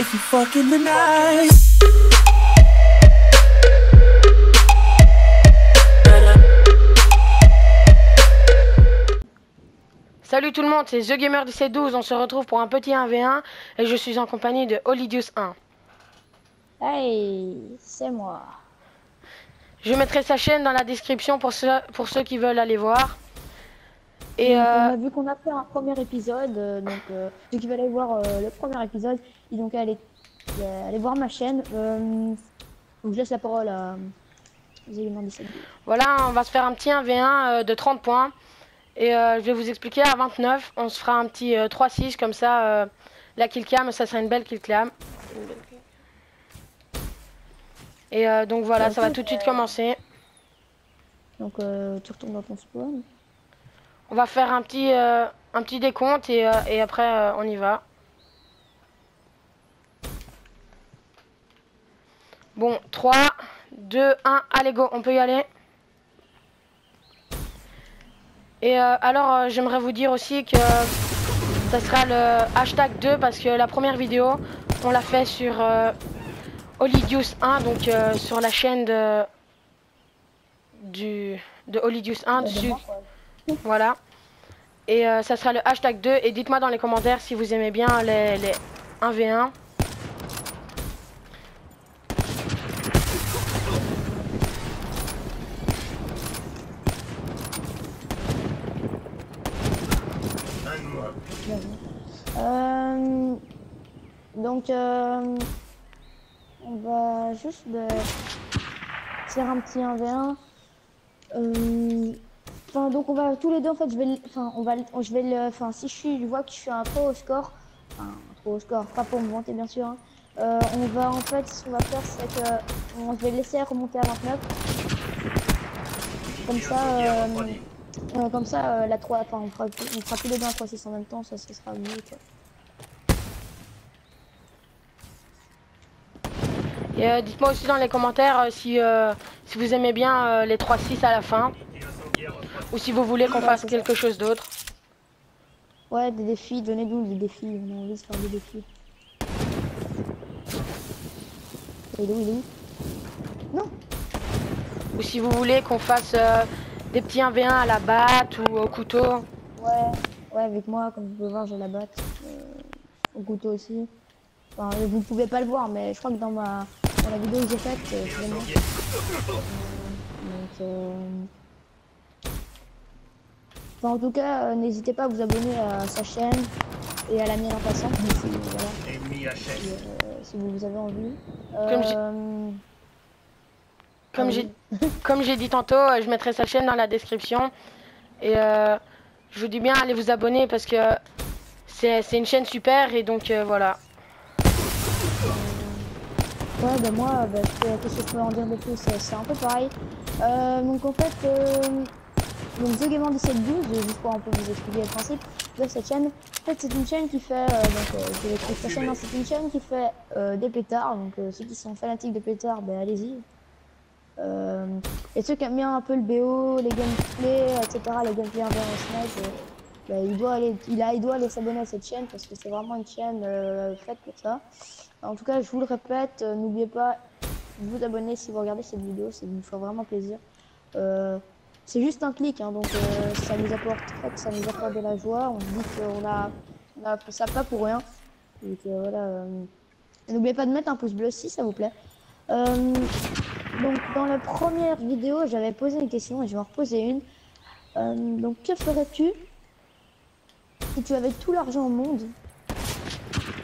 if you fuck in the night. Salut tout le monde, c'est The Gamer 1712, on se retrouve pour un petit 1v1 et je suis en compagnie de Olidius 1. Hey, c'est moi. Je mettrai sa chaîne dans la description pour ceux qui veulent aller voir. Et Donc, on a vu qu'on a fait un premier épisode, ceux qui veulent aller voir le premier épisode, ils donc aller voir ma chaîne. Donc je laisse la parole à The Gamer 1712. voilà, on va se faire un petit 1v1 de 30 points. Et je vais vous expliquer à 29, on se fera un petit 3-6 comme ça, la killcam, ça sera une belle killcam. Et donc voilà, ça va tout de suite commencer. Donc tu retournes dans ton spawn. On va faire un petit décompte et après on y va. Bon, 3, 2, 1, allez go, on peut y aller. Et alors j'aimerais vous dire aussi que ça sera le hashtag 2 parce que la première vidéo on l'a fait sur Olidius 1, donc sur la chaîne de Olidius 1 dessus. Voilà. Et ça sera le hashtag 2 et dites-moi dans les commentaires si vous aimez bien les 1v1. On va juste faire un petit 1v1. Donc on va tous les deux en fait, si je vois que je suis un trop haut score, pas pour me vanter bien sûr. Hein, on va en fait, ce qu'on va faire, c'est que je vais laisser remonter à 29. Comme ça, la 3, on fera tous les deux un 3-6 en même temps, ça sera mieux. Quoi. Et dites-moi aussi dans les commentaires si vous aimez bien les 3-6 à la fin. Ou si vous voulez qu'on fasse quelque chose d'autre. Ouais, des défis, donnez-nous des défis, on a envie de faire des défis. Il est où? Non. Ou si vous voulez qu'on fasse des petits 1v1 à la batte ou au couteau. Ouais, avec moi, comme vous pouvez voir, j'ai la batte. Au couteau aussi. Enfin, vous pouvez pas le voir, mais je crois que dans la vidéo que j'ai faite, c'est bon. Enfin, en tout cas, n'hésitez pas à vous abonner à sa chaîne et à la mienne en passant. Si vous avez envie. Comme j'ai dit tantôt, je mettrai sa chaîne dans la description. Et je vous dis bien, allez vous abonner parce que c'est une chaîne super et donc voilà. Ouais, bah moi, qu'est-ce que je peux en dire de plus? C'est un peu pareil. Donc en fait, donc The Gamer 1712, juste pour un peu vous expliquer le principe de cette chaîne. En fait, c'est une chaîne qui fait, c'est une chaîne qui fait des pétards. Donc ceux qui sont fanatiques de pétards, ben allez-y. Et ceux qui aiment bien un peu le BO, les gameplays, etc., les gameplays en snipe, il doit aller s'abonner à cette chaîne parce que c'est vraiment une chaîne faite pour ça. En tout cas, je vous le répète, n'oubliez pas de vous abonner si vous regardez cette vidéo, ça nous fera vraiment plaisir. C'est juste un clic, hein, donc ça nous apporte de la joie. On se dit qu'on a fait ça pas pour rien. Donc voilà. N'oubliez pas de mettre un pouce bleu si ça vous plaît. Donc dans la première vidéo, j'avais posé une question et je vais en reposer une. Donc que ferais-tu si tu avais tout l'argent au monde,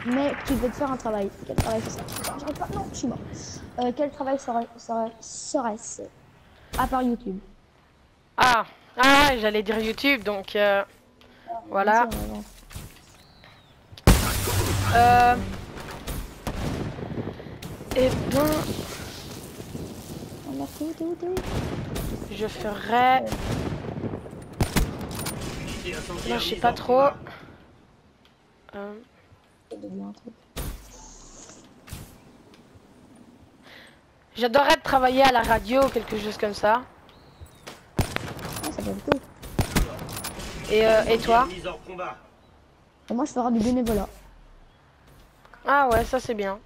mais que tu devais te faire un travail? Quel travail c'est ça? J'arrive pas, non, je suis mort. Quel travail serait-ce à part YouTube? Ah, j'allais dire YouTube, donc voilà. Et ben, je ferais. Là, je sais pas trop. J'adorerais travailler à la radio ou quelque chose comme ça. Ça va être cool. Et toi? Et moi, je ferai du bénévolat. Ah ouais, ça c'est bien.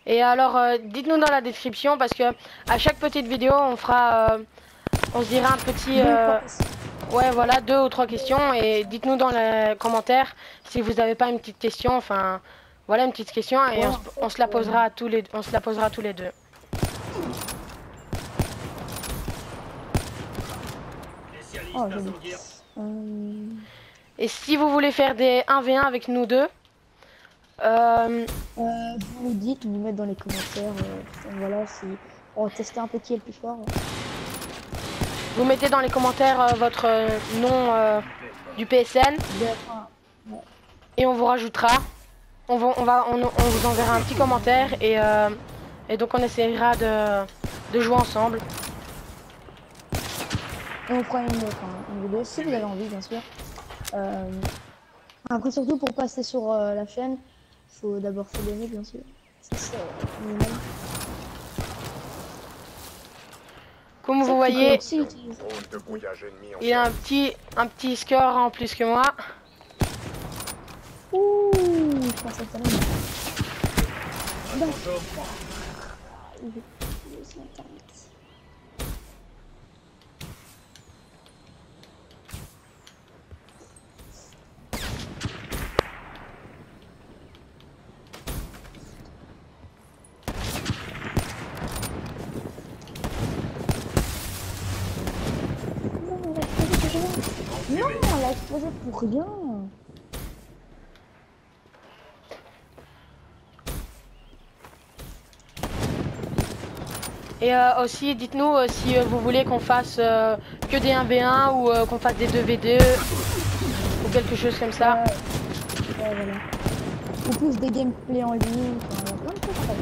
Et alors, dites-nous dans la description parce que à chaque petite vidéo, on fera, on se dira un petit, 2 ou 3 questions. ouais, voilà, 2 ou 3 questions. Et dites-nous dans les commentaires si vous n'avez pas une petite question. Enfin, voilà une petite question et Ouais, on se la posera à tous les, on se la posera tous les deux. oh, joli. Et si vous voulez faire des 1v1 avec nous deux, Vous nous dites, vous mettez dans les commentaires. Voilà, si on va tester un peu qui est le plus fort. vous mettez dans les commentaires votre nom du PSN Enfin, et on vous rajoutera. On vous enverra un petit commentaire et donc on essaiera de jouer ensemble. et on fera une vidéo si vous avez envie, bien sûr. Après, surtout pour passer sur la chaîne, il faut d'abord s'abonner, bien sûr. Ça, c'est minimum. Comme Ça, vous Oh, tu peux voyez, aussi utiliser. Drone de brouillage ennemi en il a un petit score en plus que moi. Ouh, je pense à ça. Non, elle a explosé pour rien. Et aussi, dites-nous si vous voulez qu'on fasse que des 1v1 ou qu'on fasse des 2v2 ou quelque chose comme ça. Ouais, voilà. Ou plus des gameplays en ligne. Enfin, plein de choses en fait.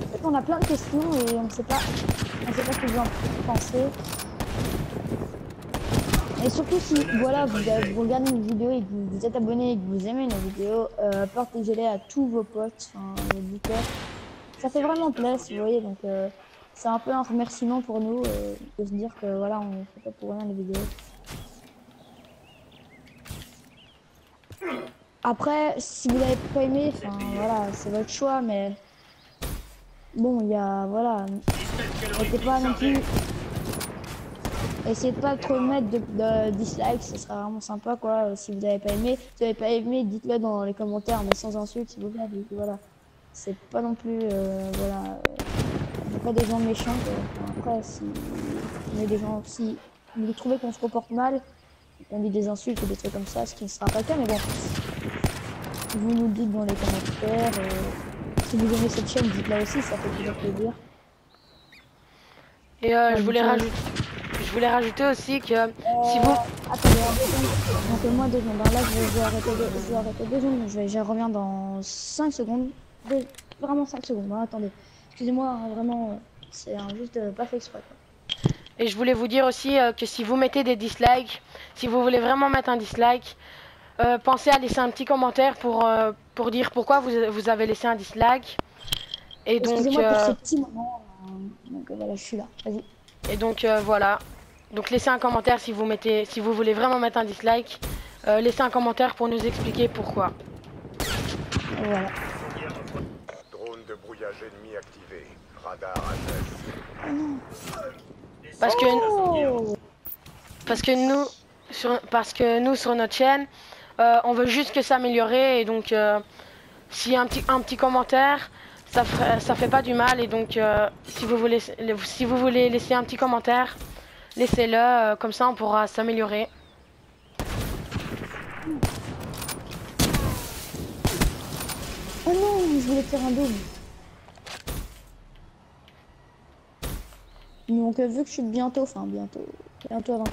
En fait, on a plein de questions et on sait pas ce que vous en pensez. Et surtout si voilà vous regardez une vidéo et que vous êtes abonné et que vous aimez nos vidéos, partagez-les à tous vos potes, enfin dites-leur. Ça fait vraiment plaisir, vous voyez, donc c'est un peu un remerciement pour nous de se dire que voilà, on fait pas pour rien les vidéos. Après, si vous n'avez pas aimé, enfin voilà, c'est votre choix, mais bon, il y a voilà, n'était pas non plus. Essayez de pas trop mettre de dislikes, ce sera vraiment sympa quoi. Si vous n'avez pas aimé, si vous n'avez pas aimé, dites-le dans les commentaires, mais sans insultes s'il vous plaît. Voilà, c'est pas non plus voilà, on n'est pas des gens méchants. Enfin, après, si on est des gens, si vous trouvez qu'on se comporte mal, on dit des insultes ou des trucs comme ça, ce qui ne sera pas le cas, mais bon, vous nous dites dans les commentaires. Si vous aimez cette chaîne, dites-la aussi, ça fait toujours plaisir. Et je voulais rajouter aussi que si vous... Attendez, donc moi 2 secondes. Alors là, je vais arrêter 2 secondes. Je reviens dans 5 secondes. Vraiment 5 secondes. Hein, attendez. Excusez-moi, hein, vraiment, c'est juste pas fait exprès. Quoi. Et je voulais vous dire aussi que si vous mettez des dislikes, si vous voulez vraiment mettre un dislike, pensez à laisser un petit commentaire pour dire pourquoi vous avez laissé un dislike. Et donc, excusez-moi pour ce petit moment. Donc voilà, je suis là. Vas-y. et donc voilà. Donc laissez un commentaire si vous voulez vraiment mettre un dislike. Laissez un commentaire pour nous expliquer pourquoi. Voilà. Drone de brouillage ennemi activé. Radar à Parce que nous sur notre chaîne, on veut juste que s'améliorer et donc si un petit commentaire, ça fait pas du mal et donc si vous voulez laisser un petit commentaire, laissez-le, comme ça on pourra s'améliorer. Oh non, je voulais faire un double. Donc vu que je suis bientôt avant.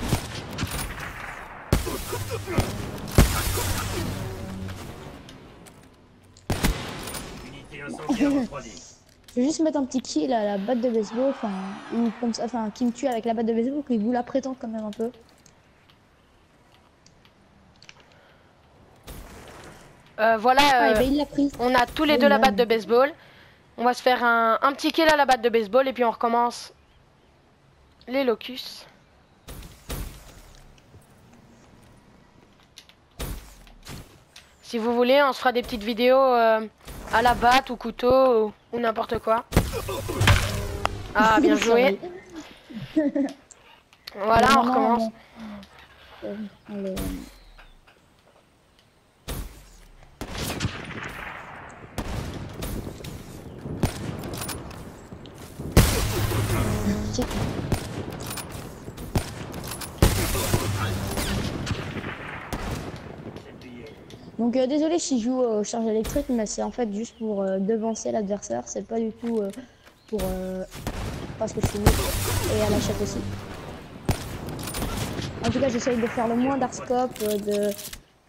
Je vais juste mettre un petit kill à la batte de baseball, enfin, ou comme ça, enfin, qui me tue avec la batte de baseball, qui vous la prétend quand même un peu. Voilà, Ben, il l'a pris. on a tous les deux la batte de baseball. On va se faire un petit kill à la batte de baseball et puis on recommence les locus. Si vous voulez, on se fera des petites vidéos à la batte ou couteau ou n'importe quoi. Ah, bien joué. Voilà, on recommence. Allez. Donc désolé si je joue aux charges électriques, mais c'est en fait juste pour devancer l'adversaire, c'est pas du tout pour parce que je suis nul et à la chatte aussi. En tout cas, j'essaye de faire le moins d'arscope,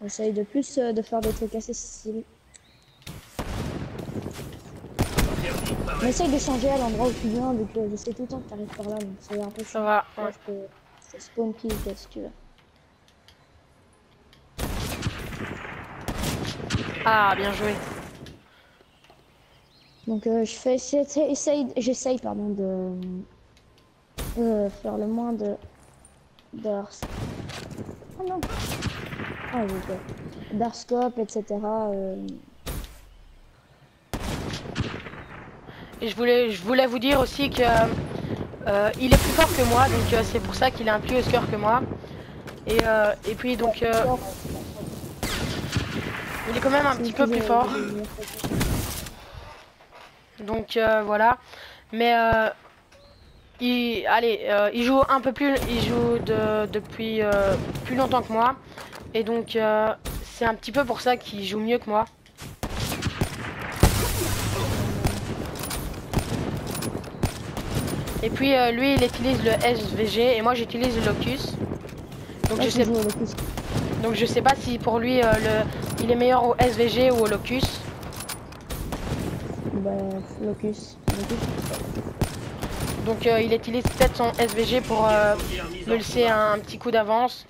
j'essaye de plus de faire des trucs assez stylés. On essaye de changer à l'endroit où tu viens, donc je sais tout le temps que tu arrives par là, donc c'est un peu Ça va, ouais. parce que c'est spawn kill si tu veux. Ah, bien joué. Donc j'essaye pardon de faire le moins oh non. Ah oui, d'arscope, etc. Et je voulais vous dire aussi que il est plus fort que moi, donc c'est pour ça qu'il a un plus haut score que moi. Et puis donc il est quand même un petit peu plus fort. Donc voilà. Mais il joue un peu plus, il joue depuis plus longtemps que moi. Et donc c'est un petit peu pour ça qu'il joue mieux que moi. Et puis lui il utilise le SVG et moi j'utilise le Locus. Donc je sais pas si pour lui il est meilleur au SVG ou au Locus. Bah, Locus. Donc il utilise peut-être son SVG pour me laisser un petit coup d'avance.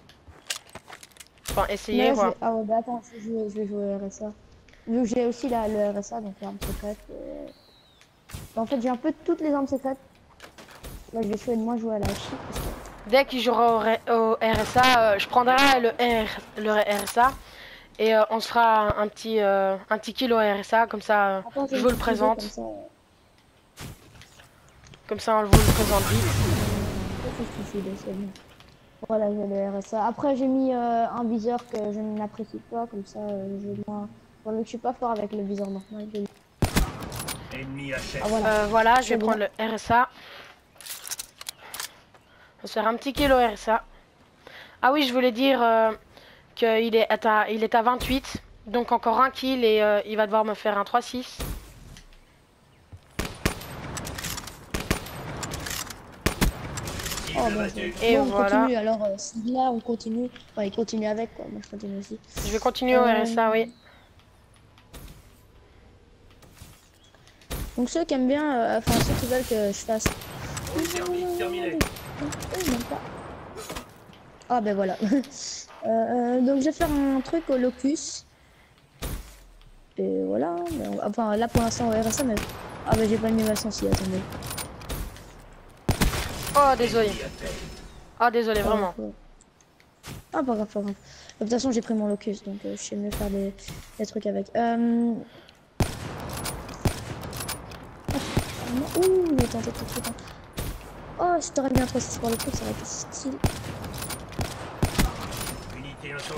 Enfin essayer quoi. Ah ouais, bah attends, je vais jouer RSA. Vu que j'ai aussi le RSA, donc l'arme secrète. Bah, en fait j'ai un peu toutes les armes secrètes. Là je vais essayer de moins jouer à la chip. Dès qu'il jouera au RSA, je prendrai le RSA et on se fera un petit kill au RSA, comme ça Attends, je vous le présente. Comme ça on vous le présente vite. Voilà, j'ai le RSA. Après j'ai mis un viseur que je n'apprécie pas, comme ça je suis pas fort avec le viseur normal. Voilà, je vais prendre le RSA. On va se faire un petit kill au RSA. Ah oui, je voulais dire qu'il est à 28. Donc encore un kill et il va devoir me faire un 3-6. Oh, bon, et bon, on voilà. Continue. Alors là on continue. Enfin il continue avec quoi, moi je continue aussi. Je vais continuer au RSA, oui. Donc ceux qui aiment bien, enfin ceux qui veulent que je fasse... Ah ben voilà. Donc je vais faire un truc au Locus. Et voilà. Enfin là pour l'instant au RSA, mais... Ah ben j'ai pas mis ma sensi, attendez. Oh désolé. Ah désolé, vraiment. Ah pas grave, pas grave. De toute façon j'ai pris mon Locus, donc je sais mieux faire des trucs avec. Ouh, j'ai tenté de tout temps. Oh, si t'aurais bien 3-6 pour le truc, ça aurait été stylé.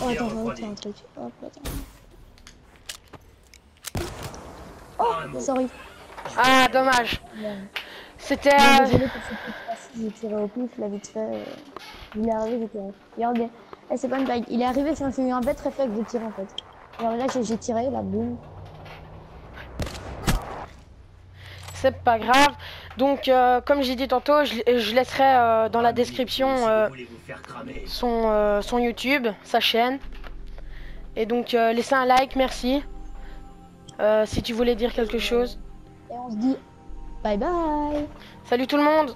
Oh, attends, je vais faire un truc. Hop, attends. Oh, sorry. Ah, dommage. C'était... Désolé pour ce petit passage, j'ai tiré au pif, là, vite fait. Il est arrivé, j'ai tiré. Regardez. Eh, c'est pas une blague. Il est arrivé, j'ai eu un bête réflexe de tirer, en fait. Alors là, j'ai tiré, là, boum. C'est pas grave. Donc, comme j'ai dit tantôt, je laisserai dans la description son YouTube, sa chaîne. Et donc, laissez un like, merci. Si tu voulais dire quelque chose. Et on se dit bye bye. Salut tout le monde.